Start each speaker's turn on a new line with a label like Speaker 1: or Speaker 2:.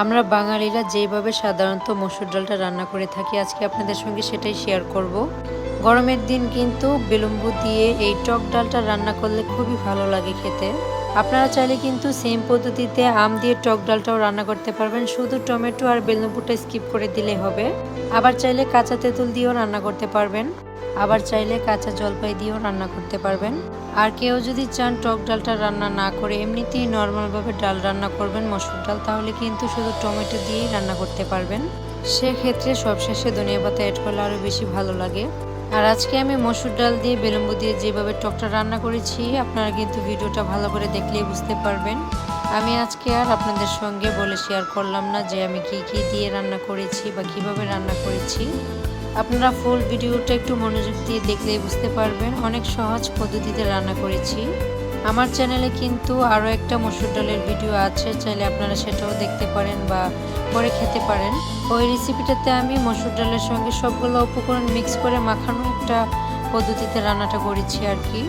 Speaker 1: আমরা বাঙালিরা যেভাবে সাধারণত মসুর ডালটা রান্না করে থাকি, আজকে আপনাদের সঙ্গে সেটাই শেয়ার করব। গরমের দিন কিন্তু বিলম্বু দিয়ে এই টক ডালটা রান্না করলে খুবই ভালো লাগে খেতে। আপনারা চাইলে কিন্তু সেম পদ্ধতিতে আম দিয়ে টক ডালটাও রান্না করতে পারবেন, শুধু টমেটো আর বেলুনপুরটা স্কিপ করে দিলেই হবে। আবার চাইলে কাঁচা তেঁতুল দিয়েও রান্না করতে পারবেন, আবার চাইলে কাঁচা জলপাই দিয়েও রান্না করতে পারবেন। আর কেউ যদি চান টক ডালটা রান্না না করে এমনিতেই নর্মালভাবে ডাল রান্না করবেন মসুর ডাল, তাহলে কিন্তু শুধু টমেটো দিয়েই রান্না করতে পারবেন। সেক্ষেত্রে সবশেষে ধনিয়া পাতা অ্যাড করলে আরও বেশি ভালো লাগে। আর আজকে আমি মসুর ডাল দিয়ে বিলম্বু দিয়ে যেভাবে টকটা রান্না করেছি, আপনারা কিন্তু ভিডিওটা ভালো করে দেখলেই বুঝতে পারবেন। আমি আজকে আর আপনাদের সঙ্গে বলে শেয়ার করলাম না যে আমি কি কি দিয়ে রান্না করেছি বা কিভাবে রান্না করেছি। আপনারা ফুল ভিডিওটা একটু মনোযোগ দিয়ে দেখলেই বুঝতে পারবেন, অনেক সহজ পদ্ধতিতে রান্না করেছি। আমার চ্যানেলে কিন্তু আরও একটা মসুর ডালের ভিডিও আছে, চাইলে আপনারা সেটাও দেখতে পারেন বা করে খেতে পারেন। ওই রেসিপিটাতে আমি মসুর ডালের সঙ্গে সবগুলো উপকরণ মিক্স করে মাখানো একটা পদ্ধতিতে রান্নাটা করেছি আর কি।